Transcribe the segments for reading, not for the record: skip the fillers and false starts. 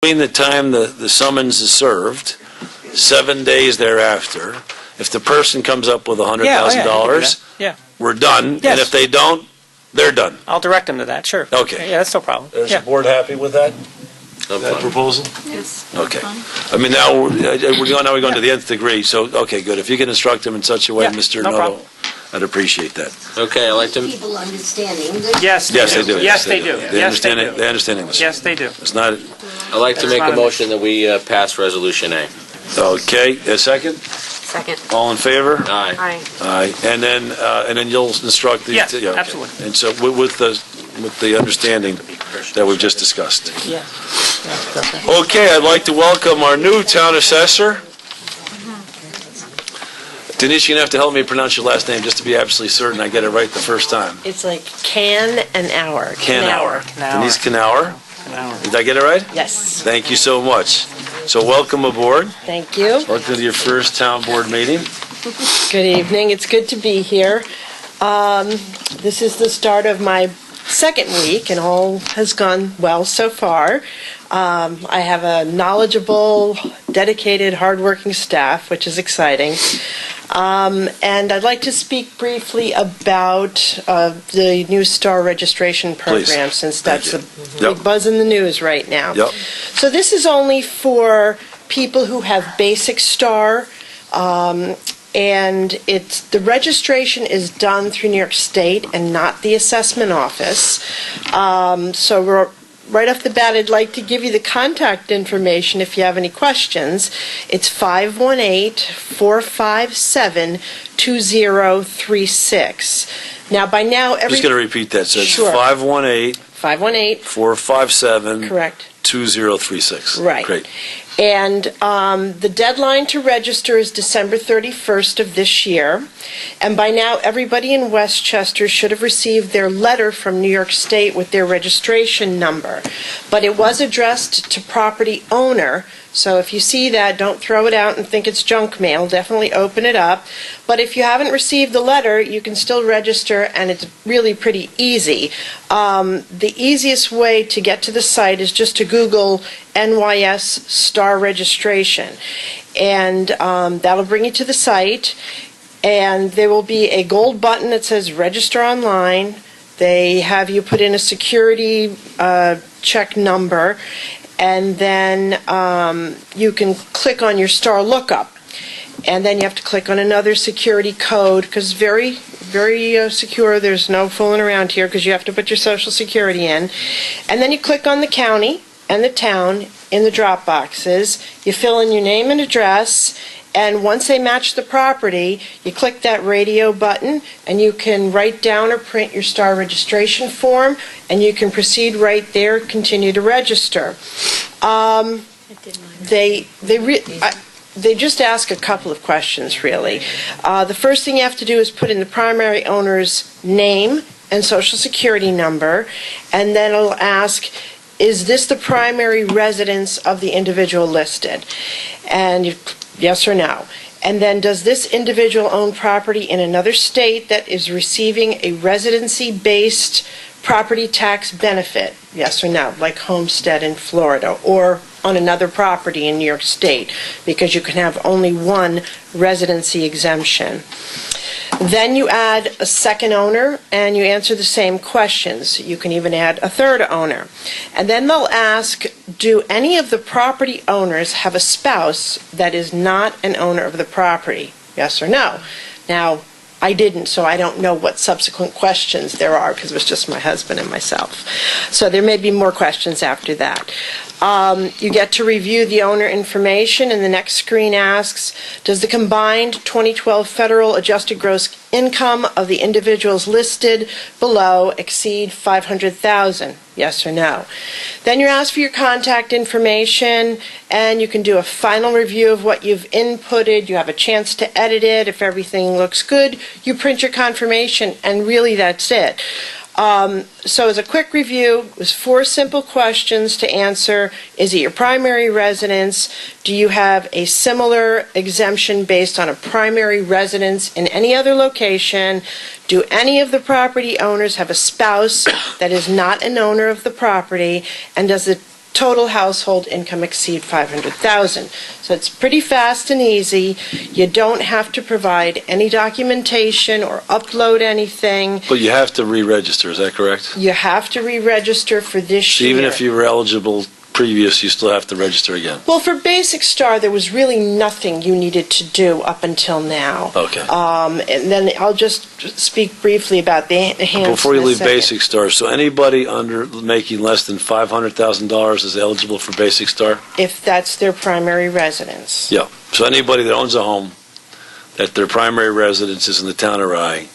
between the time the summons is served, 7 days thereafter, if the person comes up with $100,000, we're done. Yes. And if they don't, they're done. I'll direct them to that, sure. Okay. Yeah, that's no problem. Is Yeah. the board happy with that? That proposal? Yes. Okay. I mean, now we're going to the nth degree, so, okay, good. If you can instruct them in such a way, Yeah, Mr. no Noto, problem. I'd appreciate that. Okay, I'd like to... People understanding. Yes, they Yes, do. they do. Yes, they do. They Yes, they understand do. They understand English. Yes, they do. It's not, I'd like to That's make not a an motion that we pass Resolution A. okay, a second? Second. All in favor? Aye. Aye. Aye. And then you'll instruct the... Yes, yeah, okay. absolutely. And so with the understanding that we've just discussed. Yeah. Okay, I'd like to welcome our new town assessor. Denise, you're going to have to help me pronounce your last name just to be absolutely certain I get it right the first time. It's like can and hour. Knauer. Knauer. Denise Knauer. Knauer. Did I get it right? Yes. Thank you so much. So welcome aboard. Thank you. Welcome to your first town board meeting. Good evening. It's good to be here. This is the start of my second week, and all has gone well so far. I have a knowledgeable, dedicated, hardworking staff, which is exciting. And I'd like to speak briefly about the new STAR registration program, Please. since that's Thank a you. big buzz in the news right now. Yep. So this is only for people who have basic STAR, and the registration is done through New York State and not the assessment office. So right off the bat, I'd like to give you the contact information if you have any questions. It's 518-457-2036. Now, by now, Just going to repeat that. So it's Sure. 518 518, 457 correct. 2036. Right. Great. And the deadline to register is December 31st of this year. And by now, everybody in Westchester should have received their letter from New York State with their registration number. But it was addressed to property owner. So if you see that, don't throw it out and think it's junk mail. Definitely open it up. But if you haven't received the letter, you can still register, and it's really pretty easy. The easiest way to get to the site is just to Google NYS STAR registration. And that'll bring you to the site. And there will be a gold button that says Register Online. They have you put in a security check number. And then you can click on your STAR lookup. And then you have to click on another security code, because very, very secure. There's no fooling around here, because you have to put your Social Security in. And then you click on the county and the town in the drop boxes. You fill in your name and address. And once they match the property, you click that radio button, and you can write down or print your STAR registration form, and you can proceed right there, continue to register. They just ask a couple of questions, really. The first thing you have to do is put in the primary owner's name and Social Security number, and then it'll ask, is this the primary residence of the individual listed? And yes or no. And then, does this individual own property in another state that is receiving a residency-based property tax benefit? Yes or no, like homestead in Florida, or on another property in New York State, because you can have only one residency exemption. Then you add a second owner, and you answer the same questions. You can even add a third owner. And then they'll ask, do any of the property owners have a spouse that is not an owner of the property? Yes or no? Now, I didn't, so I don't know what subsequent questions there are, because it was just my husband and myself. So there may be more questions after that. You get to review the owner information, and the next screen asks, does the combined 2012 federal adjusted gross income of the individuals listed below exceed $500,000? Yes or no? Then you're asked for your contact information, and you can do a final review of what you've inputted. You have a chance to edit it. If everything looks good, you print your confirmation, and really that's it. So as a quick review, it was 4 simple questions to answer. Is it your primary residence? Do you have a similar exemption based on a primary residence in any other location? Do any of the property owners have a spouse that is not an owner of the property? And does the total household income exceed 500,000. So it's pretty fast and easy. You don't have to provide any documentation or upload anything. But you have to re-register, is that correct? You have to re-register for this So year. even if you were eligible previous, you still have to register again? Well, for Basic Star, there was really nothing you needed to do up until now. Okay. And then I'll just speak briefly about the enhancement. Before you in a leave second. Basic Star, so anybody under making less than $500,000 is eligible for Basic Star? If that's their primary residence. Yeah. So anybody that owns a home, that their primary residence is in the town of Rye,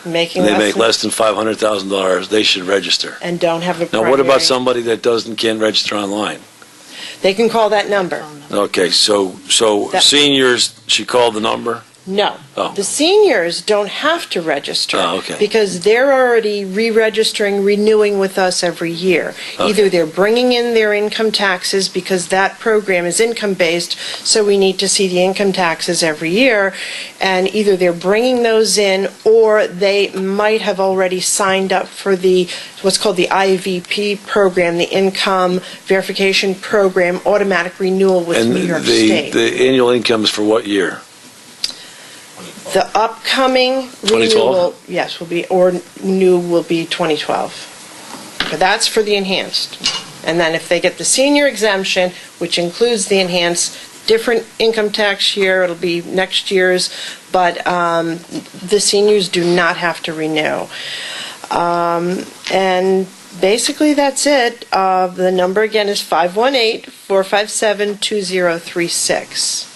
Making and they make than- less than $500,000, they should register. and don't have a Now, primary. what about somebody that can't register online? They can call that number. Okay, so That- seniors, she called the number? No. Oh. The seniors don't have to register. Oh, okay. Because they're already re-registering, renewing with us every year. Okay. Either they're bringing in their income taxes because that program is income-based, so we need to see the income taxes every year, and either they're bringing those in or they might have already signed up for what's called the IVP program, the Income Verification Program, automatic renewal with And New York State. the annual income is for what year? The upcoming 2012? renewal, yes, will be 2012. But that's for the enhanced. And then if they get the senior exemption, which includes the enhanced, different income tax year, it'll be next year's, but the seniors do not have to renew. And basically, that's it. The number again is 518-457-2036.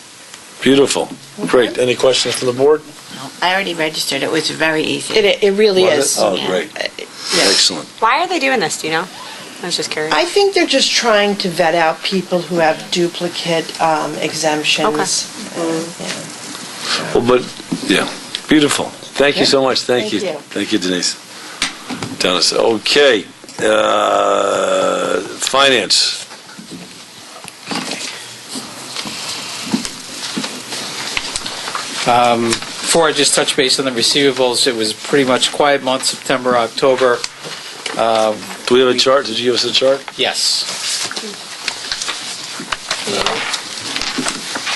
Beautiful. Great. Any questions from the board? I already registered. It was very easy. It really Was is. it? Oh, Yeah. great. Yeah. Excellent. Why are they doing this, do you know? I was just curious. I think they're just trying to vet out people who have duplicate exemptions. Well, but, yeah, beautiful. Thank you so much. Thank you. Thank you. Thank you, Denise. Dennis, okay. Finance. Before I just touch base on the receivables, it was pretty much quiet month, September, October. Do we have a chart? Did you give us a chart? Yes.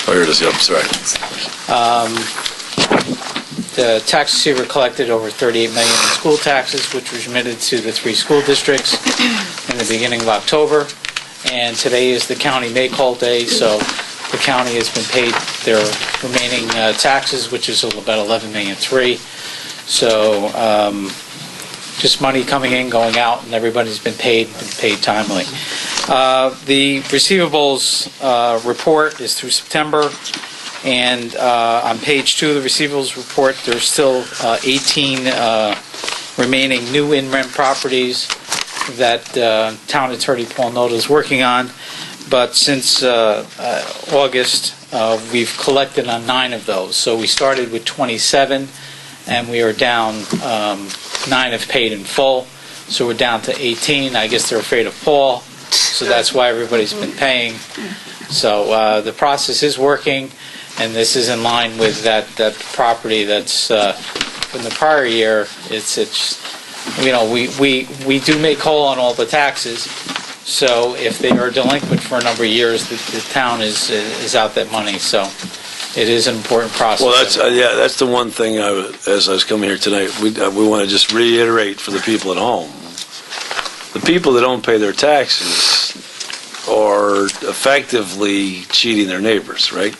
Oh, here it is. Yep, sorry. The tax receiver collected over $38 million in school taxes, which was remitted to the 3 school districts in the beginning of October. And today is the county make-whole day, so the county has been paid their remaining taxes, which is about $11.3 million. So just money coming in, going out, and everybody's been paid timely. The receivables report is through September, and on page 2 of the receivables report, there's still 18 remaining new In-Rem properties that Town Attorney Paul Noto is working on. But since August, we've collected on 9 of those. So we started with 27, and we are down, 9 have paid in full. So we're down to 18. I guess they're afraid of Paul, so that's why everybody's been paying. So the process is working, and this is in line with that property that's from the prior year. It's we do make whole on all the taxes. So if they are delinquent for a number of years, the town is out that money. So it is an important process. Well, that's the one thing as I was coming here tonight, we want to just reiterate for the people at home. The people that don't pay their taxes are effectively cheating their neighbors, right?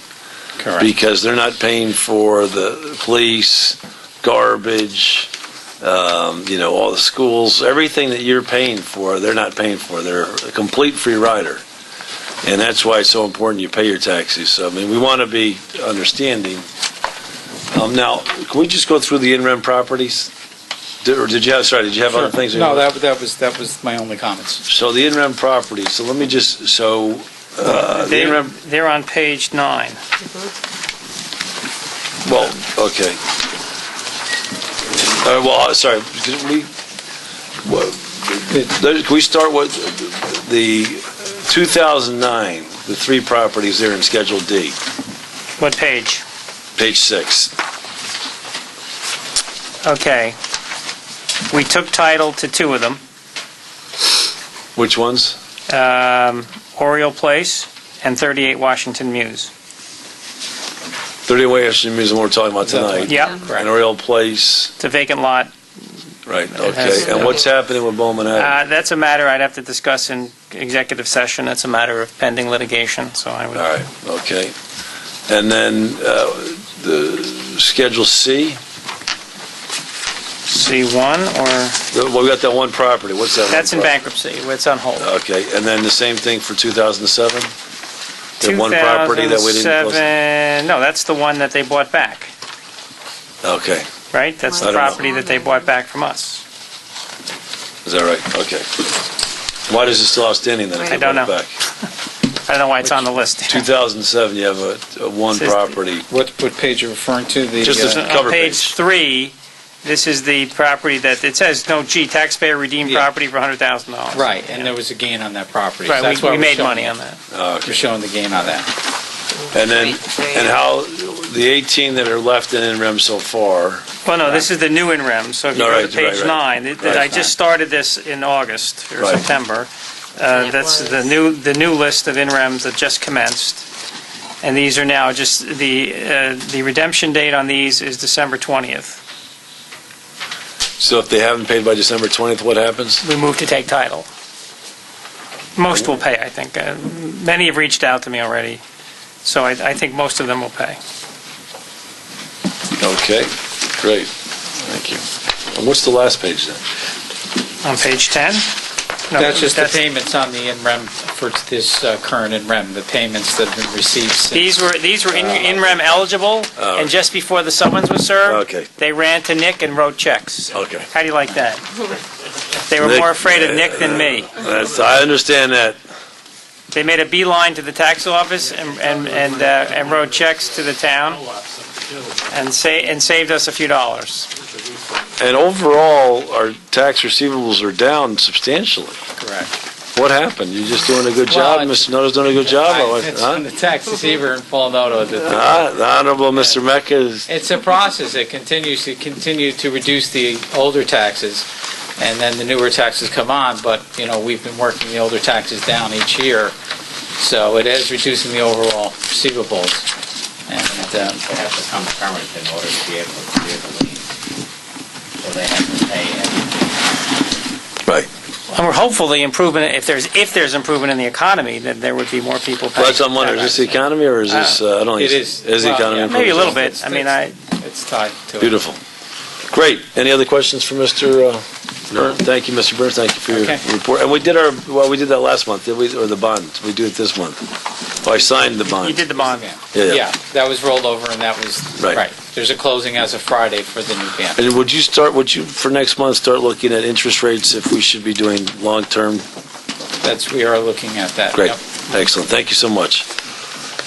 Correct. Because they're not paying for the police, garbage, all the schools, everything that you're paying for, they're not paying for. They're a complete free rider. And that's why it's so important you pay your taxes. So, we want to be understanding. Now, can we just go through the In-Rem properties? Did you have other things? No, that was my only comments. So the In-Rem properties, so let me just, the In-Rem, They're on page 9. well, okay. Sorry, can we start with the 2009, the 3 properties there in Schedule D, What page? page 6. Okay. We took title to 2 of them. Which ones? Oriole Place, and 38 Washington Mews. 30 Washington Mews is what we're talking about tonight. Yep, And Oriole Place, it's a vacant lot. right, has- okay. And what's happening with Bowman Avenue? That's a matter I'd have to discuss in executive session. That's a matter of pending litigation, so I would... All right, okay. And then the Schedule C, C1, or... well, we got that one property, what's that? That's in one bankruptcy. It's on hold. property? Okay, and then the same thing for 2007? The one property that we didn't close? 2007, no, that's the one that they bought back, Okay, right? That's I the don't know. property that they bought back from us. is that right? Okay. Why is it still outstanding then? if I they don't bought it know. back? I don't know why it's on the list. 2007, you have a one Says- property. What page are you referring to? The, Just as- On cover page page. 3, this is the property that, it says, taxpayer redeemed Yeah. property for $100,000. Right, and there was a gain on that property. so Right, that's why we we're made showing- money on that. We're showing the gain on that. And then, and how, the 18 that are left in In-Rem so far, Well, no, this is the new In-Rem, so if you No, go right, to page right, 9, I Right. just started this in August or Right. September. That's the new list of In-Rems that just commenced. And these are now just, the redemption date on these is December 20th. so if they haven't paid by December 20th, what happens? We move to take title. Most will pay, I think. Many have reached out to me already, so I think most of them will pay. Okay, great, thank you. And what's the last page then? On page 10? No, That's just the payments on the in-rem for this current in-rem, the payments that have been received since. These were in-rem eligible, and just before the summons was served, Okay. they ran to Nick and wrote checks. Okay. How do you like that? They were Nick- more afraid of Nick than me. I understand that. They made a beeline to the tax office and wrote checks to the town and saved us a few dollars. And overall, our tax receivables are down substantially. Correct. What happened? You're just doing a good Well, job? Mr. Noto's doing a good job? It's Huh? from the tax receiver and Paul Noto. The Honorable Mr. Mecca is... It's a process. It continues to reduce the older taxes, and then the newer taxes come on, but, we've been working the older taxes down each year, so it is reducing the overall receivables. And They have to come permanent in order to be able to clear the lien. So they have to pay everything. Right. And we're hopeful the improvement, if there's improvement in the economy, then there would be more people paying. Well, that's what I'm wondering. Is this the economy or is this, I don't know. It is. Is the Well, economy yeah. improving? Maybe a little bit. I mean, it's tied to it. Beautiful. Great. Any other questions for Mr. Byrnes? Thank you, Mr. Byrnes. Thank you for your Okay. report. And we did that last month, did we? Or the bond? We do it this month. Oh, I signed the bond. you did the bond. Yeah. Yeah, that was rolled over, and that was, Right. right. There's a closing as of Friday for the new ban. And would you, for next month, start looking at interest rates if we should be doing long-term? We are looking at that. Great. Yep. Excellent. Thank you so much.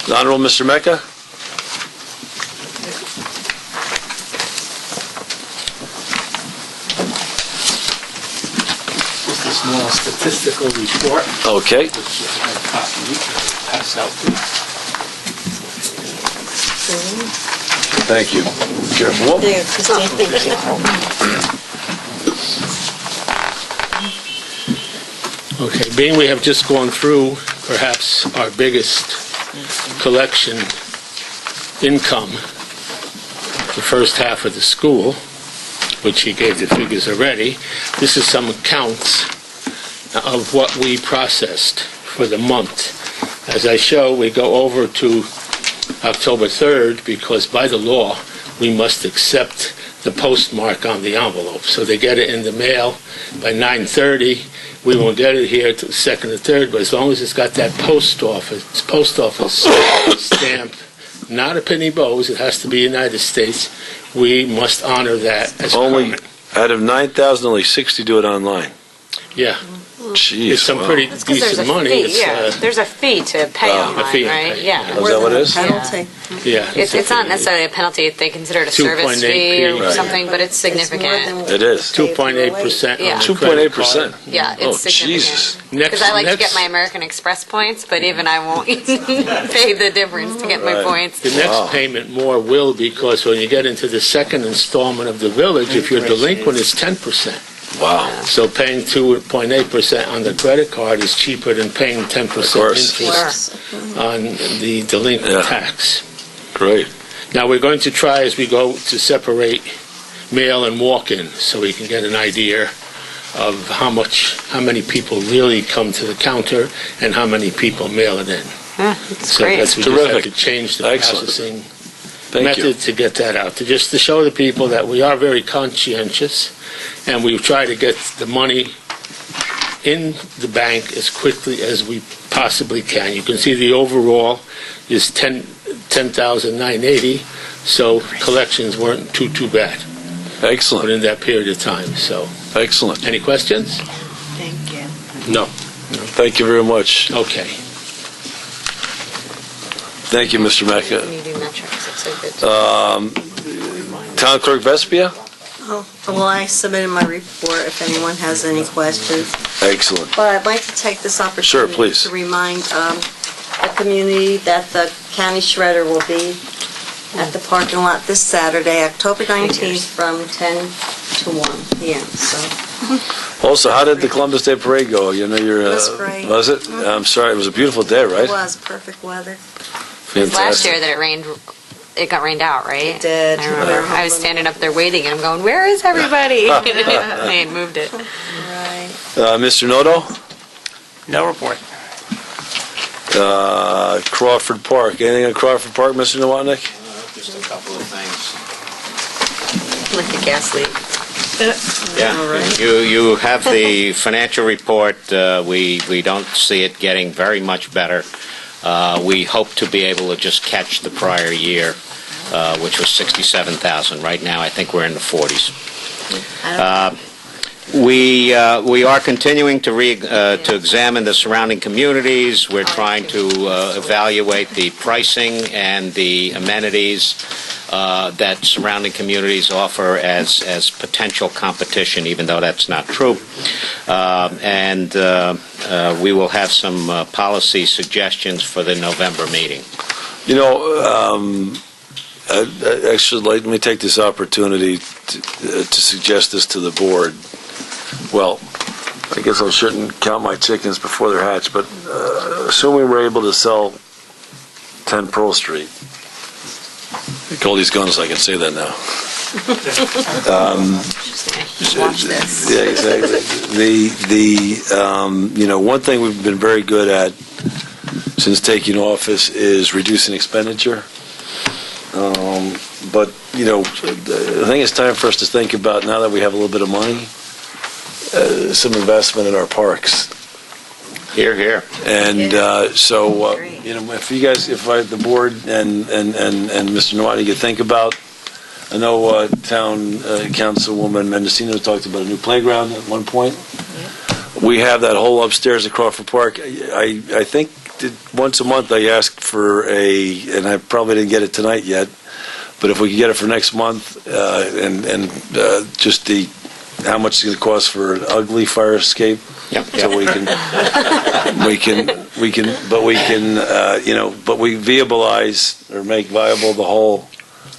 The Honorable Mr. Mecca? Just a small statistical report, Okay. which I copy pass out to you. Thank you. Careful. Okay, being we have just gone through perhaps our biggest collection income, the first half of the school, which he gave the figures already, this is some accounts of what we processed for the month. As I show, we go over to October 3rd because by the law, we must accept the postmark on the envelope. So they get it in the mail by 9:30. We won't get it here till the 2nd or 3rd, but as long as it's got that post office stamp, not a penny Bowes, it has to be United States, we must honor that as Only, permanent. out of 9,000, only 60 do it online. Yeah, Jeez. it's some wow. pretty That's 'cause there's decent a money. fee, It's, yeah. There's a fee to pay a online, fee to right? pay, Yeah. yeah. Oh, is that what it is? Penalty. Yeah. It's a not fee. necessarily a penalty, they consider it a 2.8 service fee or Right. something, but it's significant. It is. 2.8% on Yeah. the 2.8%. Yeah, Oh, it's Jesus. significant. Next, Because I like to next- get my American Express points, but even I won't pay the difference to get my Right. points. The next Wow. payment more will, because when you get into the second installment of the village, if you're delinquent, it's 10%. Wow. So paying 2.8% on the credit card is cheaper than paying 10% course. interest on the delinquent Yeah. tax. Great. Now, we're going to try as we go to separate mail and walk-in so we can get an idea of how many people really come to the counter and how many people mail it in. That's So great. that's, we just Terrific. have to change the Excellent. processing Thank you. method to get that out, just to show the people that we are very conscientious, and we try to get the money in the bank as quickly as we possibly can. You can see the overall is 10,980, so collections weren't too bad Excellent. in that period of time. So, Excellent. any questions? Thank you. No. Thank you very much. Okay. Thank you, Mr. Mecca. You do metrics, it's so good. Town Clerk Vespia? Oh, well, I submitted my report if anyone has any questions. Excellent. But I'd like to take this opportunity Sure, please. to remind the community that the county shredder will be at the parking lot this Saturday, October 19th, from 10 to 1 p.m. So Also, how did the Columbus Day Parade go? You know, It was great. Was it? I'm sorry, it was a beautiful day, right? it was perfect weather. Last year that it rained, it got rained out, right? It did. I remember. I was standing up there waiting, and I'm going, where is everybody? They had moved it. Right. Mr. Noto? No report. Crawford Park. Anything on Crawford Park, Mr. Nowotnik? Just a couple of things. Like a gas leak. Yeah, you have the financial report. We don't see it getting very much better. We hope to be able to just catch the prior year, which was 67,000. Right now, I think we're in the 40s. We are continuing to examine the surrounding communities. We're trying to evaluate the pricing and the amenities that surrounding communities offer as potential competition, even though that's not true. And we will have some policy suggestions for the November meeting. You know, actually, let me take this opportunity to suggest this to the board. Well, I guess I shouldn't count my chickens before they're hatched, but assuming we're able to sell 10 Pearl Street, Goldie's gone, so I can say that now. Watch this. Yeah, exactly. You know, one thing we've been very good at since taking office is reducing expenditure. But, you know, I think it's time for us to think about, now that we have a little bit of money, some investment in our parks. Here, here. And so, you know, if you guys, the board and Mr. Nowotnik, you think about, I know Town Councilwoman Mendocino talked about a new playground at one point. We have that whole upstairs at Crawford Park. I think that once a month I ask for and I probably didn't get it tonight yet, but if we could get it for next month, and just how much it's going to cost for an ugly fire escape. Yep. So we viabilize or make viable the whole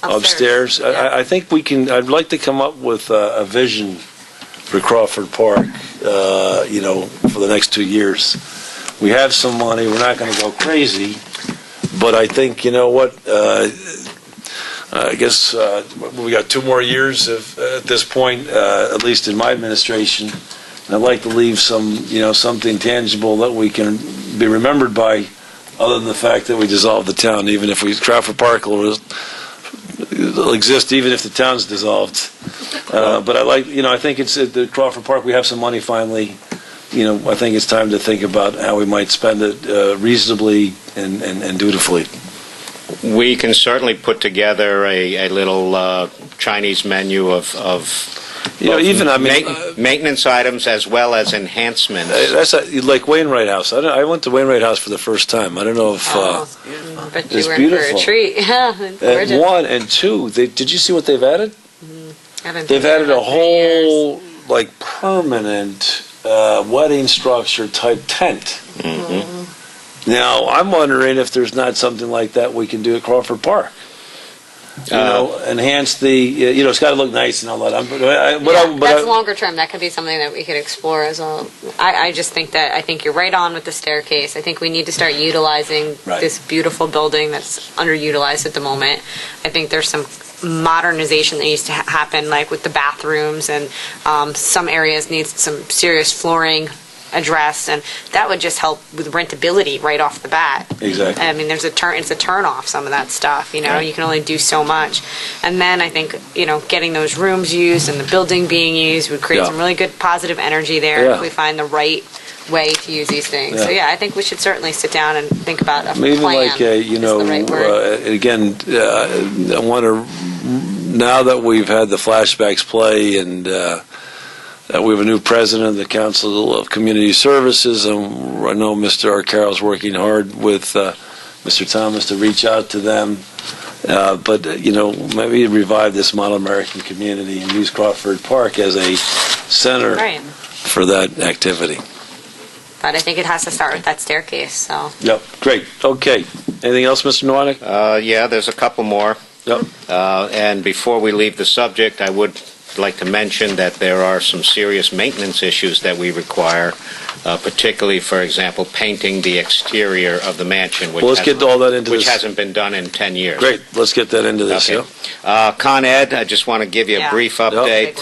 upstairs. I think we can. I'd like to come up with a vision for Crawford Park. You know, for the next 2 years, we have some money. We're not going to go crazy, but I think, you know what. I guess we got 2 more years at this point, at least in my administration. And I'd like to leave something tangible that we can be remembered by, other than the fact that we dissolved the town. Even if Crawford Park will exist, even if the town's dissolved. But I think it's at the Crawford Park. We have some money finally. You know, I think it's time to think about how we might spend it reasonably and dutifully. We can certainly put together a little Chinese menu of maintenance items as well as enhancements. That's like Wainwright House. I went to Wainwright House for the first time. I don't know if But it's you were beautiful. in for a treat. Yeah, it's gorgeous. And 1 and 2. Did you see what they've added? Haven't They've been there added a in 3 years. whole permanent wedding structure type tent. Now I'm wondering if there's not something like that we can do at Crawford Park. enhance the, it's got to look nice and all that. That's longer term. That could be something that we could explore as well. I just think I think you're right on with the staircase. I think we need to start utilizing this beautiful building that's underutilized at the moment. I think there's some modernization that needs to happen, like with the bathrooms, and some areas need some serious flooring addressed, and that would just help with rentability right off the bat. Exactly. I mean, it's a turn off, some of that stuff, you can only do so much. And then I think, getting those rooms used and the building being used would create some really good positive energy there if we find the right way to use these things. So I think we should certainly sit down and think about a plan. Even like, again, I want to, now that we've had the flashbacks play and we have a new president of the Council of Community Services, and I know Mr. Arcaro's working hard with Mr. Thomas to reach out to them. But maybe revive this model American community and use Crawford Park as a center for that activity. But I think it has to start with that staircase, so. Yep, great. Okay. Anything else, Mr. Nowotnik? Yeah, there's a couple more. Yep. And before we leave the subject, I would like to mention that there are some serious maintenance issues that we require, particularly, for example, painting the exterior of the mansion, which hasn't been done in 10 years. Great. Let's get that into this. Okay. Con Ed, I just want to give you a brief update.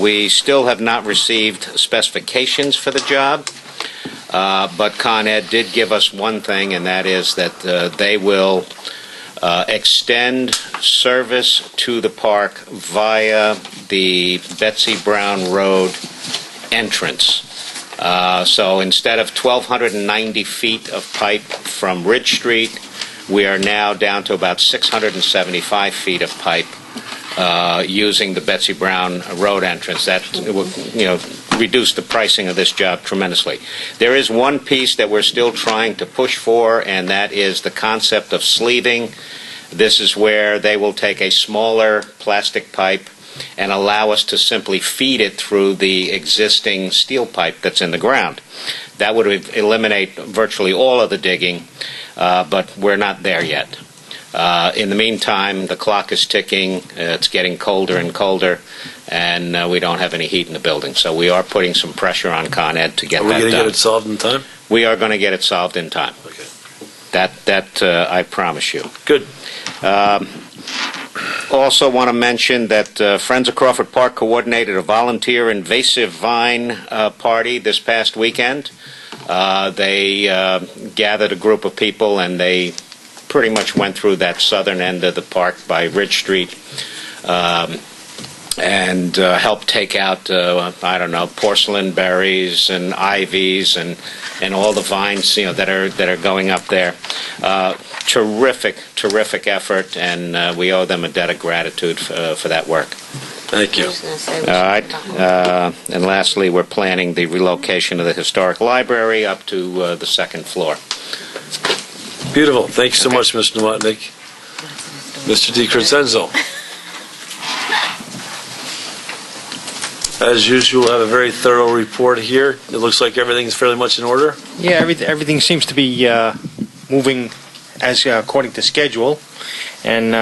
We still have not received specifications for the job, but Con Ed did give us one thing, and that is that they will extend service to the park via the Betsy Brown Road entrance. So instead of 1,290 feet of pipe from Ridge Street, we are now down to about 675 feet of pipe using the Betsy Brown Road entrance. That will, reduce the pricing of this job tremendously. There is one piece that we're still trying to push for, and that is the concept of sleeving. This is where they will take a smaller plastic pipe and allow us to simply feed it through the existing steel pipe that's in the ground. That would eliminate virtually all of the digging, but we're not there yet. In the meantime, the clock is ticking. It's getting colder and colder, and we don't have any heat in the building. So we are putting some pressure on Con Ed to get that done. Are we going to get it solved in time? We are going to get it solved in time. Okay. That I promise you. Good. Also want to mention that Friends of Crawford Park coordinated a volunteer invasive vine party this past weekend. They gathered a group of people, and they pretty much went through that southern end of the park by Ridge Street and helped take out, porcelain berries and ivies and all the vines, that are going up there. Terrific effort, and we owe them a debt of gratitude for that work. Thank you. All right. And lastly, we're planning the relocation of the historic library up to the second floor. Beautiful. Thank you so much, Mr. Nowotnik. Mr. Decrecenzo. As usual, have a very thorough report here. It looks like everything's fairly much in order. Yeah, everything seems to be moving as according to schedule. And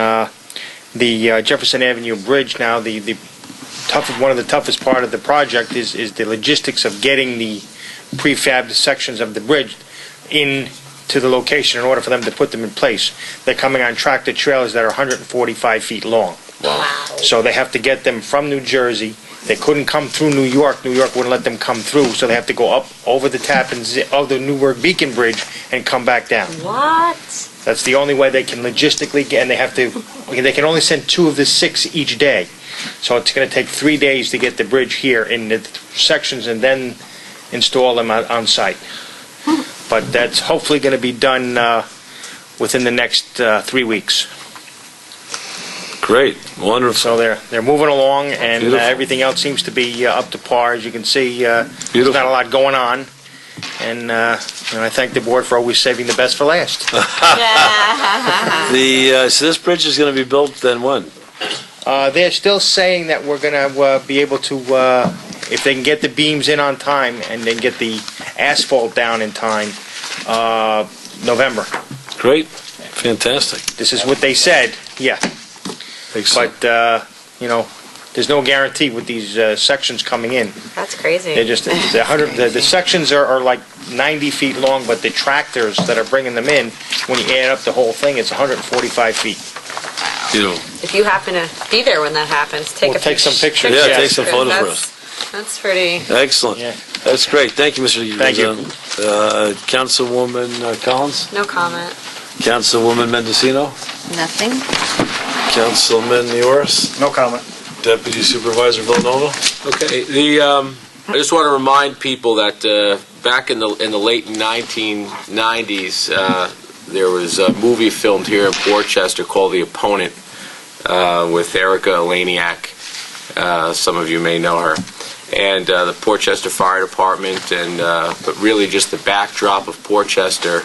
the Jefferson Avenue Bridge now, one of the toughest part of the project is the logistics of getting the prefabbed sections of the bridge into the location in order for them to put them in place. They're coming on tractor trailers that are 145 feet long. Wow. So they have to get them from New Jersey. They couldn't come through New York. New York wouldn't let them come through, so they have to go up over the Tappan of the Newark Beacon Bridge and come back down. What? That's the only way they can logistically get, and they can only send 2 of the 6 each day. So it's going to take 3 days to get the bridge here in the sections and then install them on site. But that's hopefully going to be done within the next 3 weeks. Great. Wonderful. So they're moving along, and everything else seems to be up to par. As you can see, there's not a lot going on. And I thank the board for always saving the best for last. So this bridge is going to be built then when? They're still saying that we're going to be able to, if they can get the beams in on time and then get the asphalt down in time, November. Great. Fantastic. This is what they said, yeah. Excellent. But, there's no guarantee with these sections coming in. That's crazy. They're just, the sections are like 90 feet long, but the tractors that are bringing them in, when you add up the whole thing, it's 145 feet. If you happen to be there when that happens, take some pictures. Yeah, take some photos for us. That's pretty... Excellent. Yeah. That's great. Thank you, Mr. Thank you. Councilwoman Collins? No comment. Councilwoman Mendocino? Nothing? Councilman Neoris? No comment. Deputy Supervisor Villanova? Okay, I just want to remind people that back in the late 1990s, there was a movie filmed here in Portchester called The Opponent with Erica Eleniak. Some of you may know her. And the Portchester Fire Department, but really just the backdrop of Portchester,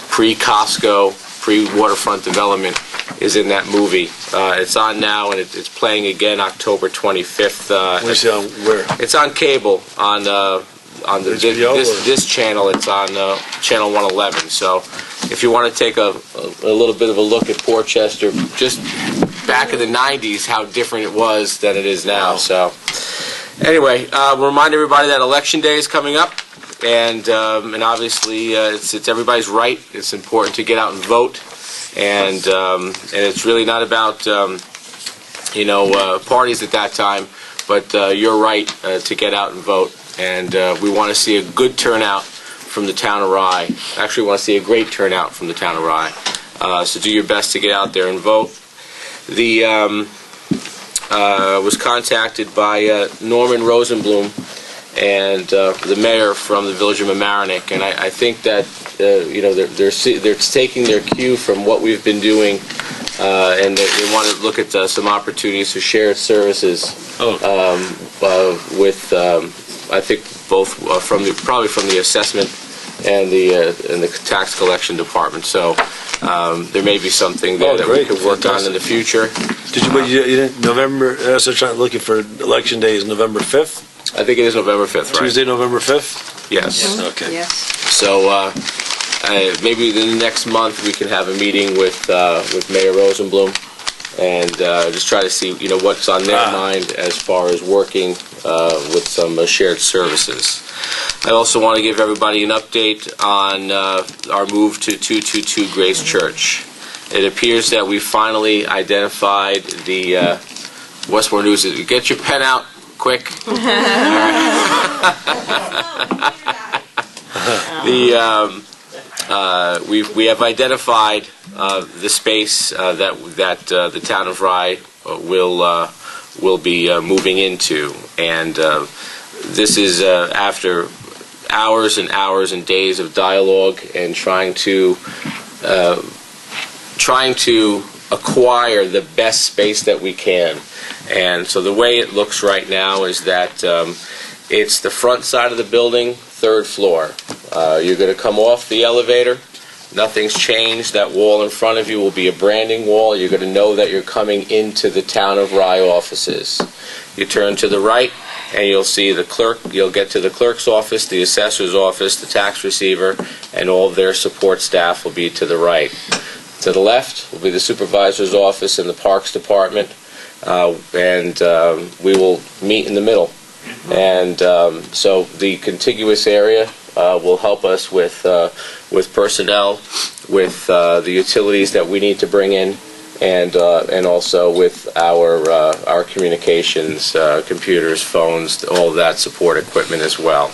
pre-Costco, pre-waterfront development, is in that movie. It's on now, and it's playing again October 25th. Where? It's on cable on this channel. It's on channel 111. So if you want to take a little bit of a look at Portchester, just back in the 90s, how different it was than it is now. So anyway, we'll remind everybody that Election Day is coming up, and obviously it's everybody's right. It's important to get out and vote, and it's really not about parties at that time, but you're right to get out and vote, and we want to see a good turnout from the town of Rye. Actually, we want to see a great turnout from the town of Rye. So do your best to get out there and vote. Was contacted by Norman Rosenblum and the mayor from the village of Mamaroneck, and I think that they're taking their cue from what we've been doing, and they want to look at some opportunities for shared services with I think both probably from the assessment and the tax collection department. So there may be something there that we could work on in the future. You didn't November? So trying looking for Election Day is November 5th. I think it is November 5th, right? Tuesday, November 5th. Yes. Okay. Yes. So maybe in the next month we can have a meeting with Mayor Rosenblum and just try to see what's on their mind as far as working with some shared services. I also want to give everybody an update on our move to 222 Grace Church. It appears that we finally identified the Westmore News. Get your pen out, quick. We have identified the space that the town of Rye will be moving into, and this is after hours and hours and days of dialogue and trying to acquire the best space that we can. And so the way it looks right now is that it's the front side of the building, third floor. You're going to come off the elevator. Nothing's changed. That wall in front of you will be a branding wall. You're going to know that you're coming into the Town of Rye offices. You turn to the right, and you'll see the clerk. You'll get to the clerk's office, the assessor's office, the tax receiver, and all of their support staff will be to the right. To the left will be the supervisor's office and the parks department, and we will meet in the middle. And so the contiguous area will help us with personnel, with the utilities that we need to bring in, and also with our communications, computers, phones, all of that support equipment as well.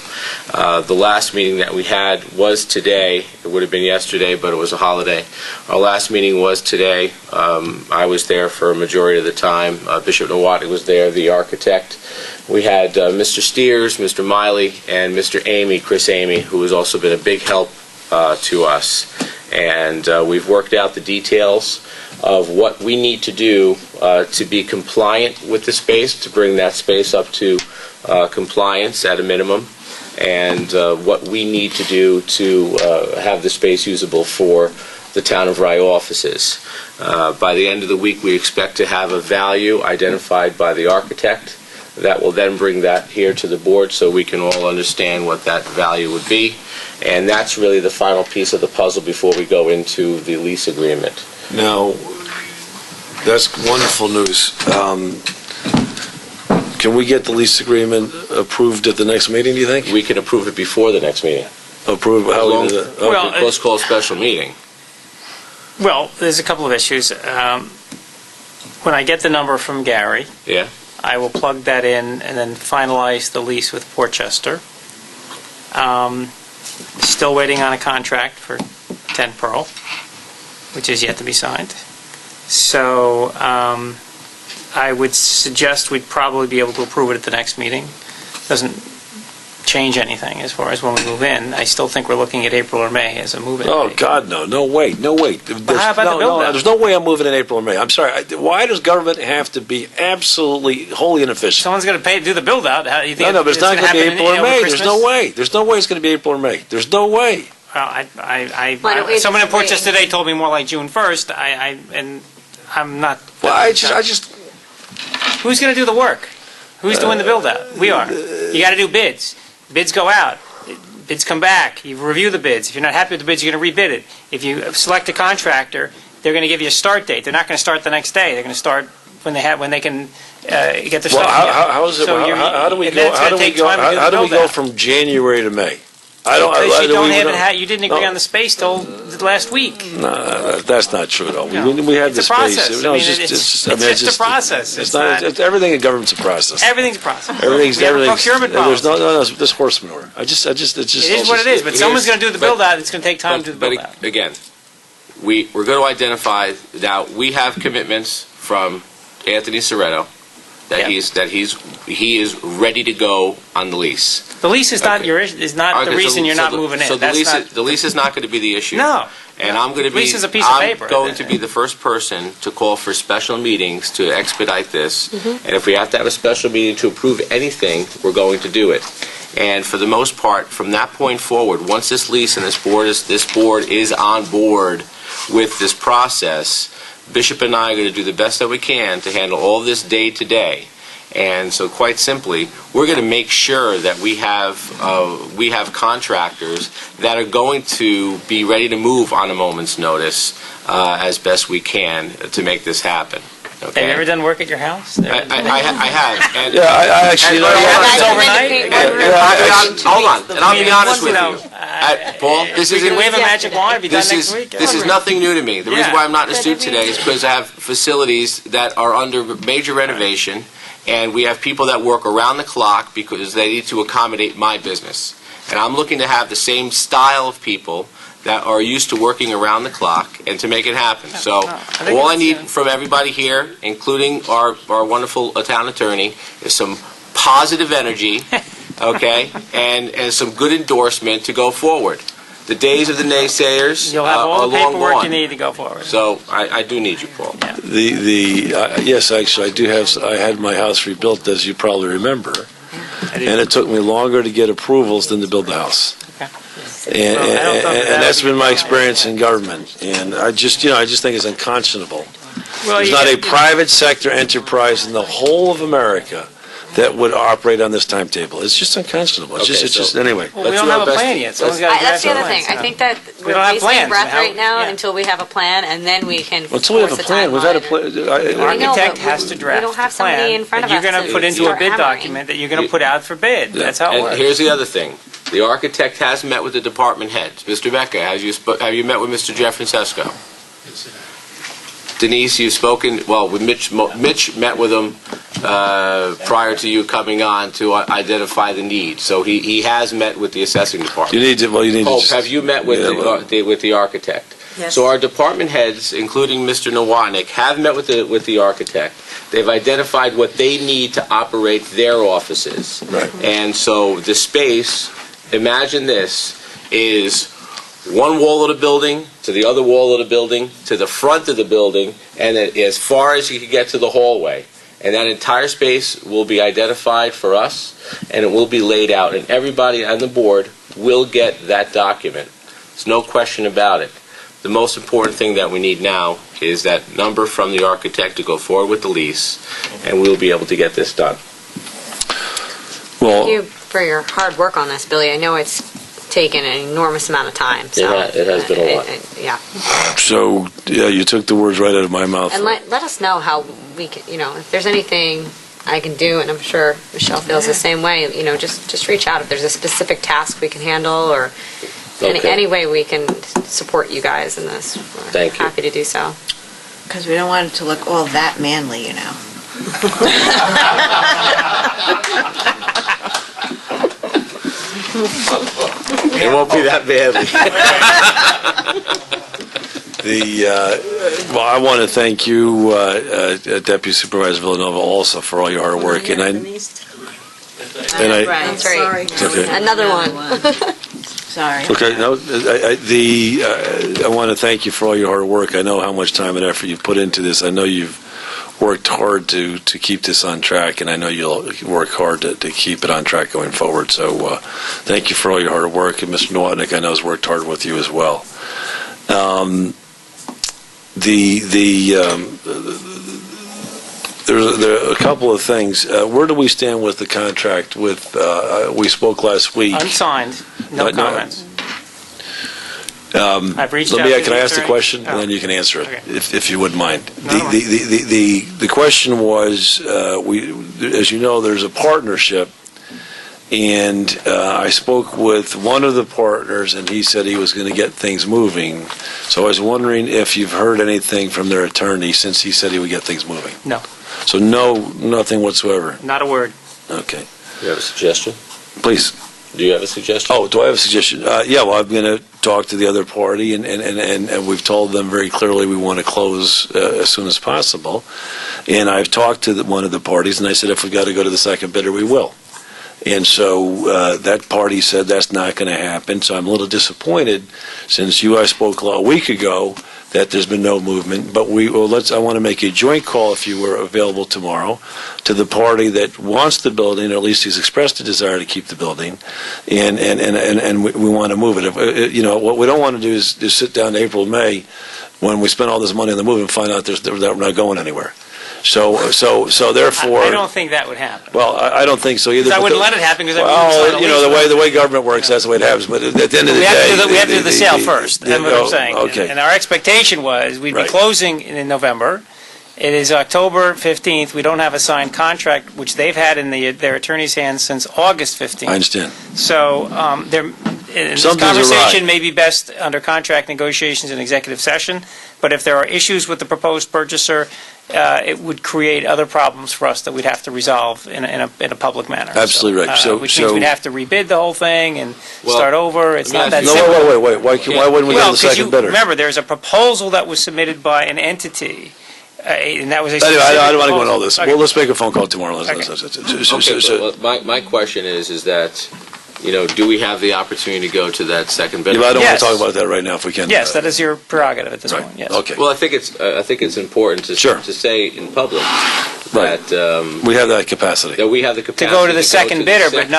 The last meeting that we had was today. It would have been yesterday, but it was a holiday. Our last meeting was today. I was there for a majority of the time. Bishop Nowotnik was there, the architect. We had Mr. Steers, Mr. Miley, and Mr. Chris Amy, who has also been a big help to us. And we've worked out the details of what we need to do to be compliant with the space, to bring that space up to compliance at a minimum, and what we need to do to have the space usable for the Town of Rye offices. By the end of the week, we expect to have a value identified by the architect that will then bring that here to the board so we can all understand what that value would be. And that's really the final piece of the puzzle before we go into the lease agreement. Now, that's wonderful news. Can we get the lease agreement approved at the next meeting, do you think? We can approve it before the next meeting. Approve, how we do that? Well, Let's call a special meeting. Well, there's a couple of issues. When I get the number from Gary, Yeah. I will plug that in and then finalize the lease with Portchester. Still waiting on a contract for 10 Pearl, which is yet to be signed. So I would suggest we'd probably be able to approve it at the next meeting. Doesn't change anything as far as when we move in. I still think we're looking at April or May as a move-in. Oh, date. God, no. No way. No way. How about the build-out? There's no way I'm moving in April or May. I'm sorry. Why does government have to be absolutely wholly inefficient? Someone's going to do the build-out. How do you think No, but it's not going to be April or May. There's no way. There's no way it's going to be April or May. There's no way. Well, Why don't we someone in disagree? Portchester today told me more like June 1st. And I'm not. Well, I just. Who's going to do the work? Who's doing the build-out? We are. You got to do bids. Bids go out. Bids come back. You review the bids. If you're not happy with the bids, you're going to rebid it. If you select a contractor, they're going to give you a start date. They're not going to start the next day. They're going to start when they can get the stuff. How is it? So how do we and go? that's How gonna do we take go? time to do the How do we go build-out. from January to May? I don't. Because we you didn't agree on the space till last week. No, that's not true at all. No. We had It's the a space. process. No, I it's mean, just it's just a process. It's It's not. not- Everything in government's a process. Everything's a process. Everything's. We have a Everything's. procurement There's policy. this horse manure. It's just. It is what it is, but someone's going to do the build-out. It's going to take time to do the build-out. But again, we're going to identify, now, we have commitments from Anthony Soretto that he is ready to go on the lease. The lease is not Okay. the reason you're not moving in. So the lease is not going to be the issue. No. And I'm going to be. Lease is a piece of paper. I'm going to be the first person to call for special meetings to expedite this. And if we have to have a special meeting to approve anything, we're going to do it. And for the most part, from that point forward, once this lease and this board is on board with this process, Bishop and I are going to do the best that we can to handle all of this day to day. And so, quite simply, we're going to make sure that we have contractors that are going to be ready to move on a moment's notice as best we can to make this happen. Okay? Have you ever done work at your house? I have. And, Yeah, I actually. Hold on, and I'll be honest with you. Paul, this is We can wave a magic wand. Be done next week. This is nothing new to me. The reason Yeah. why I'm not in the suit today is because I have facilities that are under major renovation, and we have people that work around the clock because they need to accommodate my business. And I'm looking to have the same style of people that are used to working around the clock and to make it happen. So all I need from everybody here, including our wonderful town attorney, is some positive energy, okay, and some good endorsement to go forward. The days of the naysayers You'll have are all the long paperwork gone. you need to go forward. So I do need you, Paul. Yes, actually, I do have. I had my house rebuilt, as you probably remember, and it took me longer to get approvals than to build the house. And that's been my experience in government. And I just think it's unconscionable. There's not a private sector enterprise in the whole of America that would operate on this timetable. It's just unconscionable. It's just anyway. Well, we don't have a plan yet. Someone's got to That's the other plans. thing. I think that We we're don't have wasting plans. breath right now Yeah. until we have a plan, and then we can. Until we have a force plan, we've had a timeline. plan. The I know, architect but has to draft we don't have the plan somebody in front of that us you're going to to put into a start bid hammering. document that you're going to put out for bid. That's how it And works. here's the other thing. The architect has met with the department heads. Mr. Mecca, have you met with Mr. Jeff Francesco? Denise, you've spoken, with Mitch met with him prior to you coming on to identify the need. So he has met with the assessing department. You need to. Hope, have you met with the architect? Yes. So our department heads, including Mr. Nowotnik, have met with the architect. They've identified what they need to operate their offices. Right. And so the space, imagine this, is one wall of the building to the other wall of the building to the front of the building, and then as far as you can get to the hallway. And that entire space will be identified for us, and it will be laid out, and everybody on the board will get that document. There's no question about it. The most important thing that we need now is that number from the architect to go forward with the lease, and we'll be able to get this done. Well, Thank you for your hard work on this, Billy. I know it's taken an enormous amount of time. So It has been a lot. Yeah. so, yeah, you took the words right out of my mouth. And let us know how we can, if there's anything I can do, and I'm sure Michelle feels the same way, just reach out if there's a specific task we can handle or any way we can support you guys in this. We're Thank you. happy to do so. Because we don't want it to look all that manly, It won't be that badly. Well, I want to thank you, Deputy Supervisor Villanova, also for all your hard work. And I, That's right. okay. Another one. Sorry. Okay, no, I want to thank you for all your hard work. I know how much time and effort you've put into this. I know you've worked hard to keep this on track, and I know you'll work hard to keep it on track going forward. So thank you for all your hard work, and Mr. Nowotnik, I know, has worked hard with you as well. There are a couple of things. Where do we stand with the contract with, we spoke last week. Unsigned, no comments. I've reached out to Can I the ask the attorney? question, and then you can answer it, Okay. if you wouldn't mind. No. The question was, as you know, there's a partnership, and I spoke with one of the partners, and he said he was going to get things moving. So I was wondering if you've heard anything from their attorney, since he said he would get things moving. No, So nothing whatsoever. not a word. Okay, You have a suggestion? please. Do you have a suggestion? Oh, do I have a suggestion? Yeah, well, I'm going to talk to the other party, and we've told them very clearly we want to close as soon as possible. And I've talked to one of the parties, and I said if we've got to go to the second bidder, we will. And so that party said that's not going to happen. So I'm a little disappointed, since I spoke a week ago, that there's been no movement. But I want to make a joint call, if you were available tomorrow, to the party that wants the building, or at least has expressed a desire to keep the building, and we want to move it. What we don't want to do is sit down in April, May, when we spend all this money on the move and find out that we're not going anywhere. So therefore, I don't think that would happen. well, I don't think so either. I but wouldn't let it happen because the way government works, that's the way it happens. But at the end of the we day, have to do the sale first. That's what I'm saying. Okay. And our expectation was we'd be Right. closing in November. It is October 15th. We don't have a signed contract, which they've had in their attorney's hands since August 15th. I understand. So this Something's conversation awry. may be best under contract negotiations in executive session, but if there are issues with the proposed purchaser, it would create other problems for us that we'd have to resolve in a public manner. Absolutely right. Which means we'd have to rebid the whole thing and start over. It's not that No, simple. wait. Why wouldn't we go to the second bidder? Remember, there's a proposal that was submitted by an entity, and that was a Anyway, specific I don't want to go into all proposal. this. Okay. Well, let's make a phone call tomorrow. Okay, my question is that, do we have the opportunity to go to that second bidder? I don't want Yes. to talk about that right now if we can. Yes, that is your prerogative at this Right. point, yes. Okay. Well, I think it's important to Sure. to say in public Right. that We have that capacity. that we have the To capacity go to the second bidder, but second-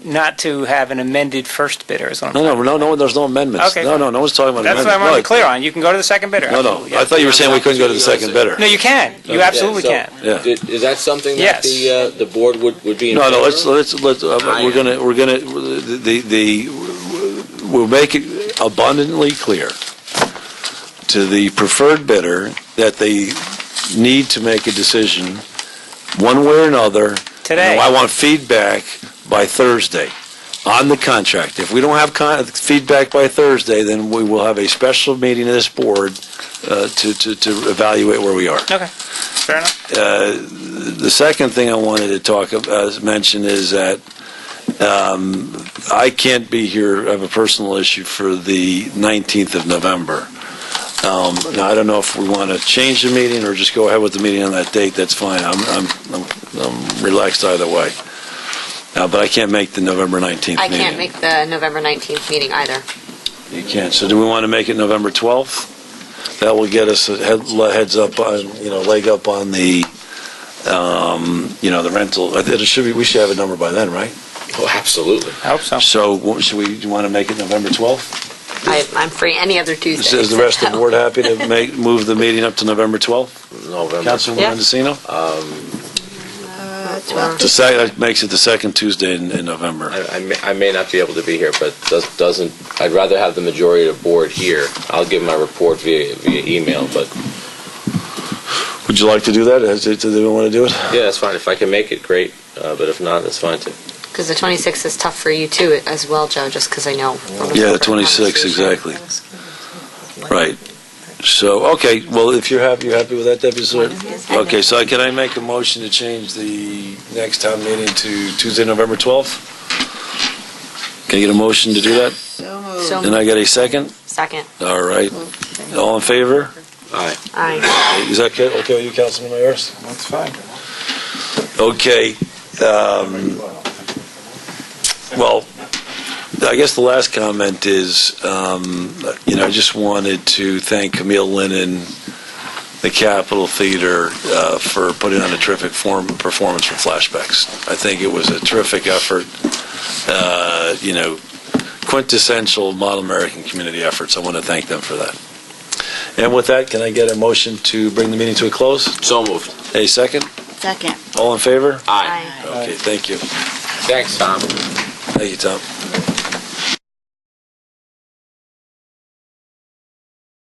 not to have an amended first bidder, is what I'm saying. No, there's no amendments. Okay. No one's talking about That's what amendments. I want to be clear on. You can go to the second bidder. No, absolutely, I yes. thought you were saying we couldn't go to the second bidder. No, you can. You absolutely can. Yeah. Is that something that Yes. the board would be in No, favor let's of? we're gonna we'll make it abundantly clear to the preferred bidder that they need to make a decision one way or another. Today. And I want feedback by Thursday on the contract. If we don't have feedback by Thursday, then we will have a special meeting of this board to evaluate where we are. Okay, fair enough. The second thing I wanted to mention is that I can't be here. I have a personal issue for the 19th of November. Now, I don't know if we want to change the meeting or just go ahead with the meeting on that date. That's fine. I'm relaxed either way. But I can't make the November 19th I meeting. can't make the November 19th meeting either. You can't. So do we want to make it November 12th? That will get us a heads up on, leg up on the, the rental. We should have a number by then, right? Oh, absolutely. I hope so. So do you want to make it November 12th? I'm free any other Tuesday. Is the rest of the board happy to move the meeting up to November 12th? November. Councilwoman Yeah. Mendocino? That makes it the second Tuesday in November. I may not be able to be here, but I'd rather have the majority of the board here. I'll give my report via email, but... Would you like to do that? Do they want to do it? Yeah, that's fine. If I can make it, great. But if not, that's fine too. Because the 26th is tough for you too, as well, Joe, just because I know. Yeah, the 26th, exactly. Right. So, okay, well, if you're happy with that, Debbie? Okay, so can I make a motion to change the next town meeting to Tuesday, November 12th? Can I get a motion to do that? So moved. So And I get a second? Second. All right. All in favor? Aye. Aye. Is that okay with you, Councilman Myers? That's fine. Okay. Well, I guess the last comment is, I just wanted to thank Camille Lennon, the Capitol Theater, for putting on a terrific performance for Flashbacks. I think it was a terrific effort, quintessential model American community efforts. I want to thank them for that. And with that, can I get a motion to bring the meeting to a close? So moved. A second? Second. All in favor? Aye. Okay, thank you. Thanks, Tom. Thank you, Tom.